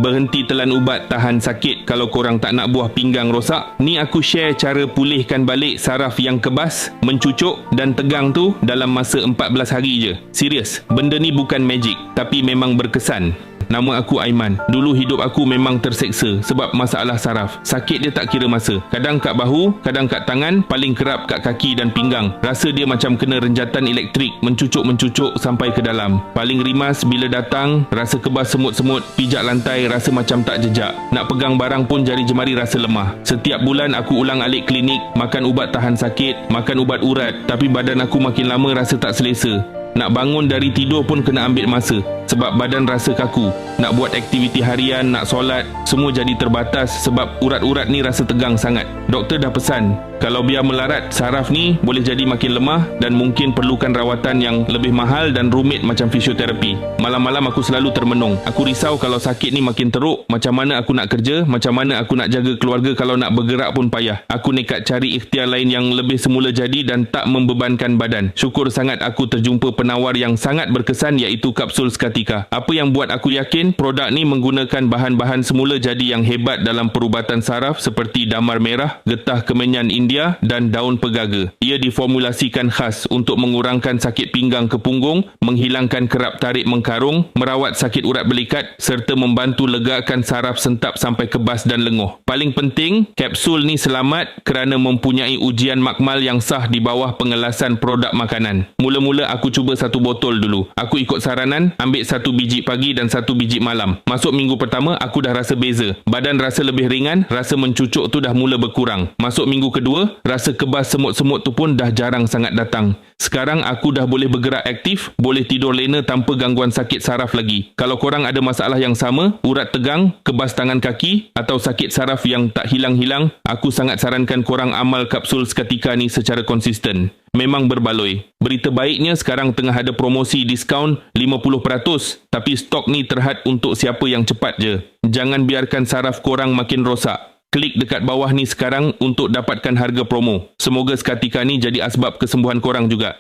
Berhenti telan ubat tahan sakit kalau korang tak nak buah pinggang rosak. Ni aku share cara pulihkan balik saraf yang kebas, mencucuk dan tegang tu dalam masa 14 hari je. Serius, benda ni bukan magic tapi memang berkesan. Nama aku Aiman. Dulu hidup aku memang terseksa sebab masalah saraf. Sakit dia tak kira masa. Kadang kat bahu, kadang kat tangan, paling kerap kat kaki dan pinggang. Rasa dia macam kena renjatan elektrik, mencucuk-mencucuk sampai ke dalam. Paling rimas bila datang, rasa kebas semut-semut, pijak lantai rasa macam tak jejak. Nak pegang barang pun jari jemari rasa lemah. Setiap bulan aku ulang alik klinik, makan ubat tahan sakit, makan ubat urat, tapi badan aku makin lama rasa tak selesa. Nak bangun dari tidur pun kena ambil masa sebab badan rasa kaku. Nak buat aktiviti harian, nak solat, semua jadi terbatas sebab urat-urat ni rasa tegang sangat. Doktor dah pesan, kalau biar melarat, saraf ni boleh jadi makin lemah dan mungkin perlukan rawatan yang lebih mahal dan rumit macam fisioterapi. Malam-malam aku selalu termenung. Aku risau kalau sakit ni makin teruk, macam mana aku nak kerja, macam mana aku nak jaga keluarga kalau nak bergerak pun payah. Aku nekat cari ikhtiar lain yang lebih semula jadi dan tak membebankan badan. Syukur sangat aku terjumpa penawar yang sangat berkesan iaitu kapsul seketika. Apa yang buat aku yakin produk ni menggunakan bahan-bahan semula jadi yang hebat dalam perubatan saraf seperti damar merah, getah kemenyan India dan daun pegaga. Ia diformulasikan khas untuk mengurangkan sakit pinggang ke punggung, menghilangkan kerap tarik mengkarung, merawat sakit urat belikat serta membantu legakan saraf sentap sampai kebas dan lenguh. Paling penting, kapsul ni selamat kerana mempunyai ujian makmal yang sah di bawah pengelasan produk makanan. Mula-mula aku cuba 1 botol dulu. Aku ikut saranan, ambil 1 biji pagi dan 1 biji malam. Masuk minggu pertama, aku dah rasa beza. Badan rasa lebih ringan, rasa mencucuk tu dah mula berkurang. Masuk minggu kedua, rasa kebas semut-semut tu pun dah jarang sangat datang. Sekarang aku dah boleh bergerak aktif, boleh tidur lena tanpa gangguan sakit saraf lagi. Kalau korang ada masalah yang sama, urat tegang, kebas tangan kaki atau sakit saraf yang tak hilang-hilang, aku sangat sarankan korang amal kapsul seketika ni secara konsisten. Memang berbaloi. Berita baiknya sekarang tengah ada promosi diskaun 50%, tapi stok ni terhad untuk siapa yang cepat je. Jangan biarkan saraf korang makin rosak. Klik dekat bawah ni sekarang untuk dapatkan harga promo. Semoga seketika ni jadi asbab kesembuhan korang juga.